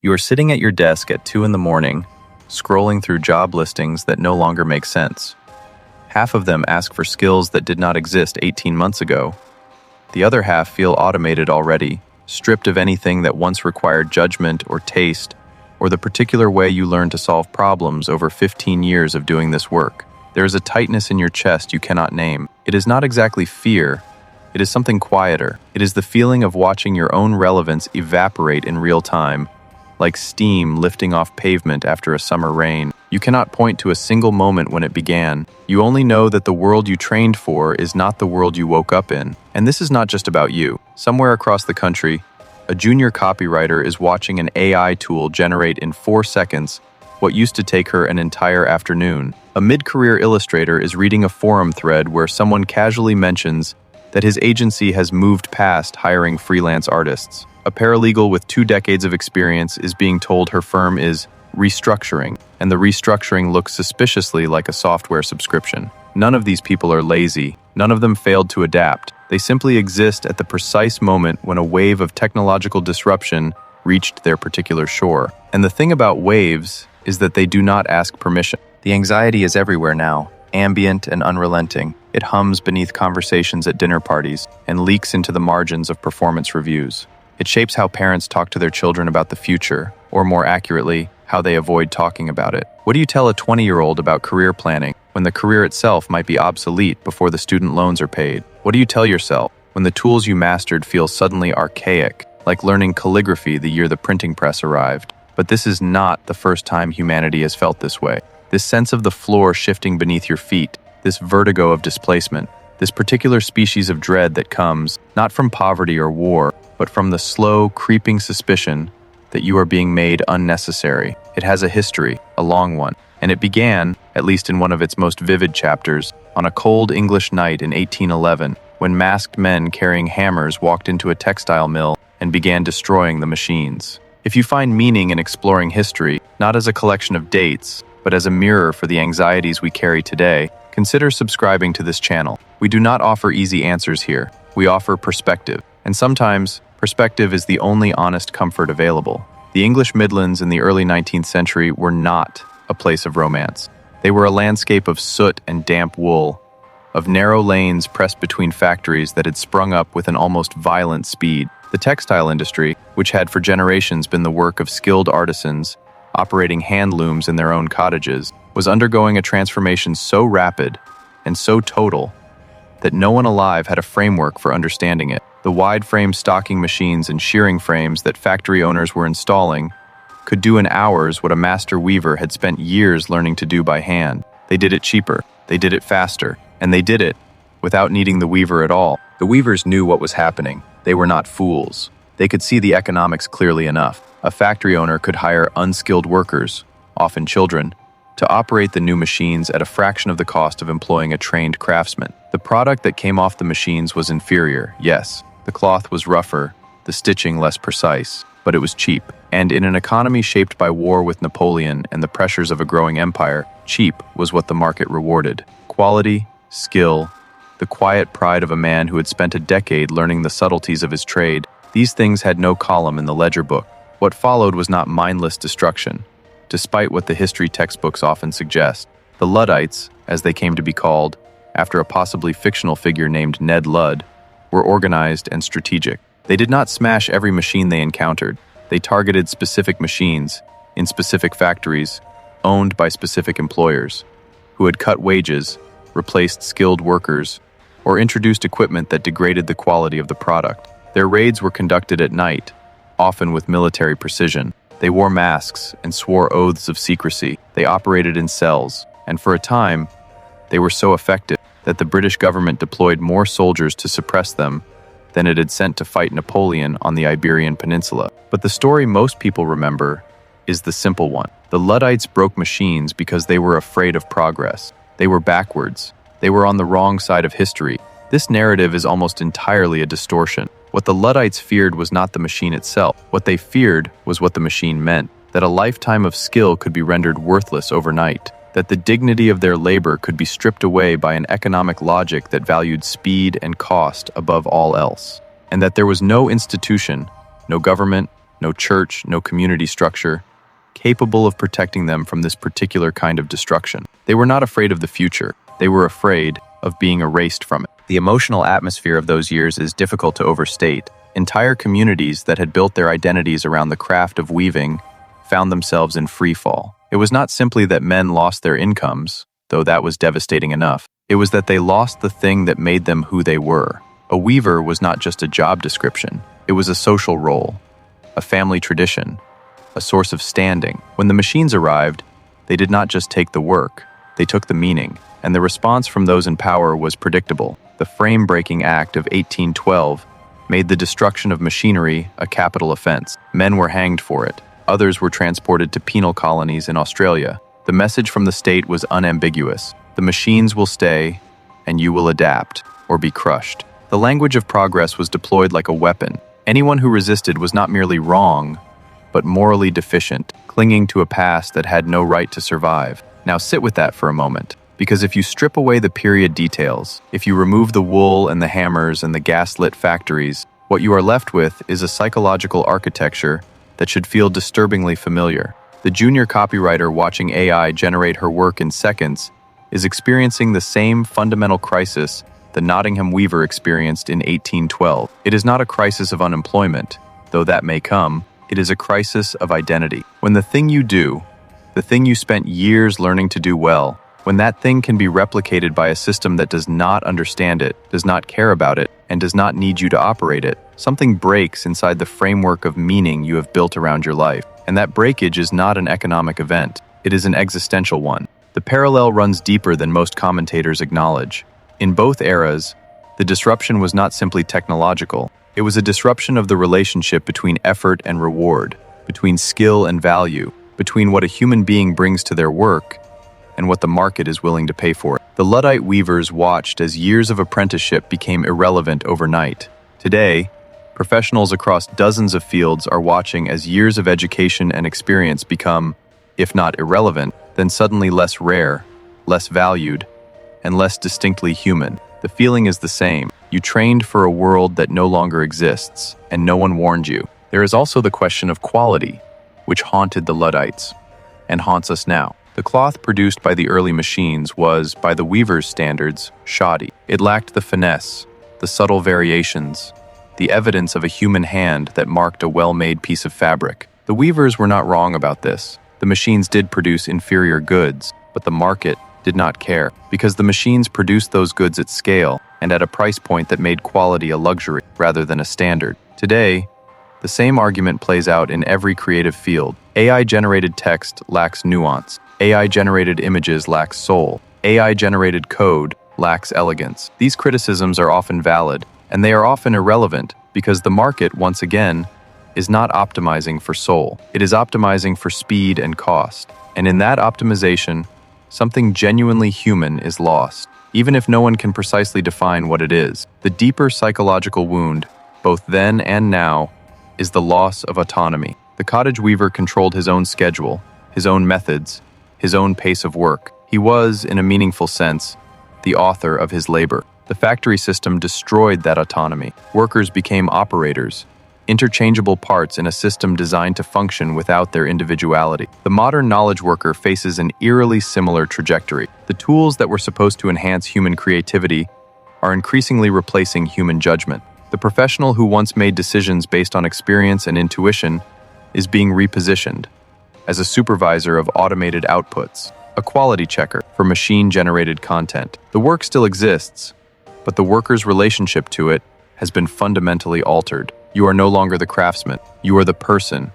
You are sitting at your desk at 2 in the morning, scrolling through job listings that no longer make sense. Half of them ask for skills that did not exist 18 months ago. The other half feel automated already, stripped of anything that once required judgment or taste, or the particular way you learned to solve problems over 15 years of doing this work. There is a tightness in your chest you cannot name. It is not exactly fear. It is something quieter. It is the feeling of watching your own relevance evaporate in real time, like steam lifting off pavement after a summer rain. You cannot point to a single moment when it began. You only know that the world you trained for is not the world you woke up in. And this is not just about you. Somewhere across the country, a junior copywriter is watching an AI tool generate in 4 seconds what used to take her an entire afternoon. A mid-career illustrator is reading a forum thread where someone casually mentions that his agency has moved past hiring freelance artists. A paralegal with 2 decades of experience is being told her firm is restructuring, and the restructuring looks suspiciously like a software subscription. None of these people are lazy. None of them failed to adapt. They simply exist at the precise moment when a wave of technological disruption reached their particular shore. And the thing about waves is that they do not ask permission. The anxiety is everywhere now, ambient and unrelenting. It hums beneath conversations at dinner parties and leaks into the margins of performance reviews. It shapes how parents talk to their children about the future, or more accurately, how they avoid talking about it. What do you tell a 20-year-old about career planning when the career itself might be obsolete before the student loans are paid? What do you tell yourself when the tools you mastered feel suddenly archaic, like learning calligraphy the year the printing press arrived? But this is not the first time humanity has felt this way. This sense of the floor shifting beneath your feet, this vertigo of displacement, this particular species of dread that comes not from poverty or war, but from the slow, creeping suspicion that you are being made unnecessary. It has a history, a long one, and it began, at least in one of its most vivid chapters, on a cold English night in 1811, when masked men carrying hammers walked into a textile mill and began destroying the machines. If you find meaning in exploring history, not as a collection of dates, but as a mirror for the anxieties we carry today, consider subscribing to this channel. We do not offer easy answers here. We offer perspective, and sometimes perspective is the only honest comfort available. The English Midlands in the early 19th century were not a place of romance. They were a landscape of soot and damp wool, of narrow lanes pressed between factories that had sprung up with an almost violent speed. The textile industry, which had for generations been the work of skilled artisans operating hand looms in their own cottages, was undergoing a transformation so rapid and so total that no one alive had a framework for understanding it. The wide-frame stocking machines and shearing frames that factory owners were installing could do in hours what a master weaver had spent years learning to do by hand. They did it cheaper, they did it faster, and they did it without needing the weaver at all. The weavers knew what was happening. They were not fools. They could see the economics clearly enough. A factory owner could hire unskilled workers, often children, to operate the new machines at a fraction of the cost of employing a trained craftsman. The product that came off the machines was inferior, yes. The cloth was rougher, the stitching less precise, but it was cheap. And in an economy shaped by war with Napoleon and the pressures of a growing empire, cheap was what the market rewarded. Quality, skill, the quiet pride of a man who had spent a decade learning the subtleties of his trade, these things had no column in the ledger book. What followed was not mindless destruction, despite what the history textbooks often suggest. The Luddites, as they came to be called, after a possibly fictional figure named Ned Ludd, were organized and strategic. They did not smash every machine they encountered. They targeted specific machines in specific factories, owned by specific employers, who had cut wages, replaced skilled workers, or introduced equipment that degraded the quality of the product. Their raids were conducted at night, often with military precision. They wore masks and swore oaths of secrecy. They operated in cells, and for a time, they were so effective that the British government deployed more soldiers to suppress them than it had sent to fight Napoleon on the Iberian Peninsula. But the story most people remember is the simple one. The Luddites broke machines because they were afraid of progress. They were backwards. They were on the wrong side of history. This narrative is almost entirely a distortion. What the Luddites feared was not the machine itself. What they feared was what the machine meant, that a lifetime of skill could be rendered worthless overnight, that the dignity of their labor could be stripped away by an economic logic that valued speed and cost above all else, and that there was no institution, no government, no church, no community structure, capable of protecting them from this particular kind of destruction. They were not afraid of the future. They were afraid of being erased from it. The emotional atmosphere of those years is difficult to overstate. Entire communities that had built their identities around the craft of weaving found themselves in free fall. It was not simply that men lost their incomes, though that was devastating enough. It was that they lost the thing that made them who they were. A weaver was not just a job description. It was a social role, a family tradition, a source of standing. When the machines arrived, they did not just take the work, they took the meaning, and the response from those in power was predictable. The Frame-Breaking Act of 1812 made the destruction of machinery a capital offense. Men were hanged for it. Others were transported to penal colonies in Australia. The message from the state was unambiguous. The machines will stay, and you will adapt, or be crushed. The language of progress was deployed like a weapon. Anyone who resisted was not merely wrong, but morally deficient, clinging to a past that had no right to survive. Now sit with that for a moment, because if you strip away the period details, if you remove the wool and the hammers and the gas-lit factories, what you are left with is a psychological architecture that should feel disturbingly familiar. The junior copywriter watching AI generate her work in seconds is experiencing the same fundamental crisis the Nottingham weaver experienced in 1812. It is not a crisis of unemployment, though that may come. It is a crisis of identity. When the thing you do, the thing you spent years learning to do well, when that thing can be replicated by a system that does not understand it, does not care about it, and does not need you to operate it, something breaks inside the framework of meaning you have built around your life. And that breakage is not an economic event. It is an existential one. The parallel runs deeper than most commentators acknowledge. In both eras, the disruption was not simply technological. It was a disruption of the relationship between effort and reward, between skill and value, between what a human being brings to their work and what the market is willing to pay for it. The Luddite weavers watched as years of apprenticeship became irrelevant overnight. Today, professionals across dozens of fields are watching as years of education and experience become, if not irrelevant, then suddenly less rare, less valued, and less distinctly human. The feeling is the same. You trained for a world that no longer exists, and no one warned you. There is also the question of quality, which haunted the Luddites, and haunts us now. The cloth produced by the early machines was, by the weaver's standards, shoddy. It lacked the finesse, the subtle variations, the evidence of a human hand that marked a well-made piece of fabric. The weavers were not wrong about this. The machines did produce inferior goods, but the market did not care, because the machines produced those goods at scale and at a price point that made quality a luxury rather than a standard. Today, the same argument plays out in every creative field. AI-generated text lacks nuance. AI-generated images lack soul. AI-generated code lacks elegance. These criticisms are often valid, and they are often irrelevant because the market, once again, is not optimizing for soul. It is optimizing for speed and cost. And in that optimization, something genuinely human is lost, even if no one can precisely define what it is. The deeper psychological wound, both then and now, is the loss of autonomy. The cottage weaver controlled his own schedule, his own methods, his own pace of work. He was, in a meaningful sense, the author of his labor. The factory system destroyed that autonomy. Workers became operators, interchangeable parts in a system designed to function without their individuality. The modern knowledge worker faces an eerily similar trajectory. The tools that were supposed to enhance human creativity are increasingly replacing human judgment. The professional who once made decisions based on experience and intuition is being repositioned as a supervisor of automated outputs, a quality checker for machine-generated content. The work still exists, but the worker's relationship to it has been fundamentally altered. You are no longer the craftsman. You are the person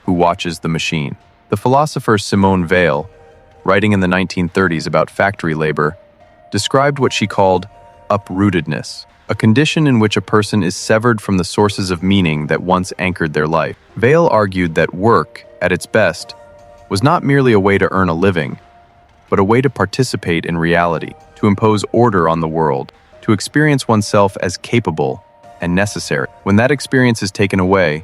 who watches the machine. The philosopher Simone Weil, writing in the 1930s about factory labor, described what she called uprootedness, a condition in which a person is severed from the sources of meaning that once anchored their life. Weil argued that work, at its best, was not merely a way to earn a living, but a way to participate in reality, to impose order on the world, to experience oneself as capable and necessary. When that experience is taken away,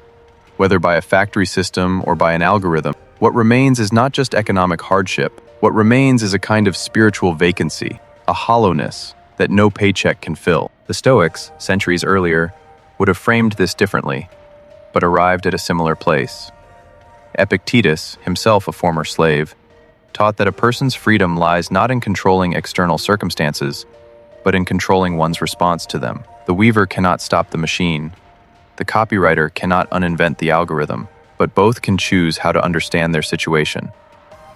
whether by a factory system or by an algorithm, what remains is not just economic hardship. What remains is a kind of spiritual vacancy, a hollowness that no paycheck can fill. The Stoics, centuries earlier, would have framed this differently. but arrived at a similar place. Epictetus, himself a former slave, taught that a person's freedom lies not in controlling external circumstances, but in controlling one's response to them. The weaver cannot stop the machine. The copywriter cannot uninvent the algorithm, but both can choose how to understand their situation.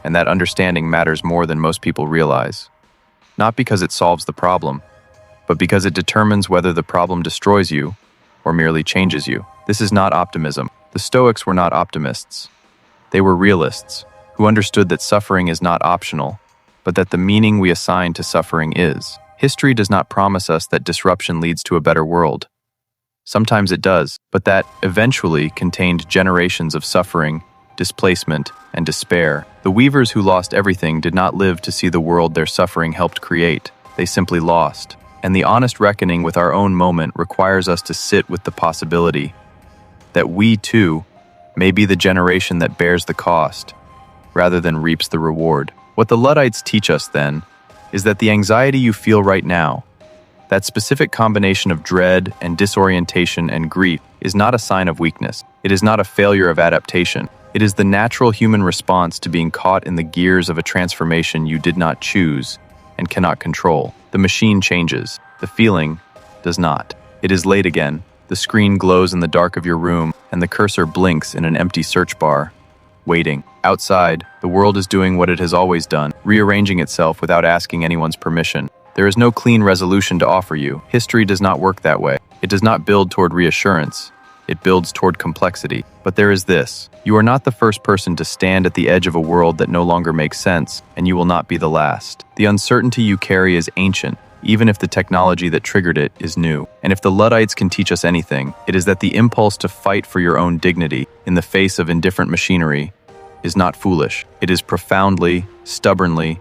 And that understanding matters more than most people realize. Not because it solves the problem, but because it determines whether the problem destroys you or merely changes you. This is not optimism. The Stoics were not optimists. They were realists who understood that suffering is not optional, but that the meaning we assign to suffering is. History does not promise us that disruption leads to a better world. Sometimes it does, but that eventually contained generations of suffering, displacement, and despair. The weavers who lost everything did not live to see the world their suffering helped create. They simply lost. And the honest reckoning with our own moment requires us to sit with the possibility that we, too, may be the generation that bears the cost, rather than reaps the reward. What the Luddites teach us, then, is that the anxiety you feel right now, that specific combination of dread and disorientation and grief, is not a sign of weakness. It is not a failure of adaptation. It is the natural human response to being caught in the gears of a transformation you did not choose and cannot control. The machine changes. The feeling does not. It is late again. The screen glows in the dark of your room, and the cursor blinks in an empty search bar. Waiting. Outside, the world is doing what it has always done, rearranging itself without asking anyone's permission. There is no clean resolution to offer you. History does not work that way. It does not build toward reassurance. It builds toward complexity. But there is this. You are not the first person to stand at the edge of a world that no longer makes sense, and you will not be the last. The uncertainty you carry is ancient, even if the technology that triggered it is new. And if the Luddites can teach us anything, it is that the impulse to fight for your own dignity in the face of indifferent machinery is not foolish. It is profoundly, stubbornly,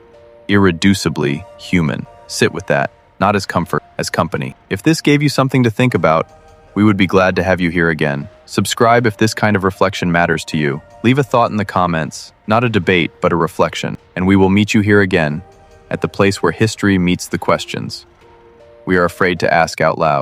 irreducibly human. Sit with that, not as comfort, as company. If this gave you something to think about, we would be glad to have you here again. Subscribe if this kind of reflection matters to you. Leave a thought in the comments, not a debate, but a reflection. And we will meet you here again, at the place where history meets the questions we are afraid to ask out loud.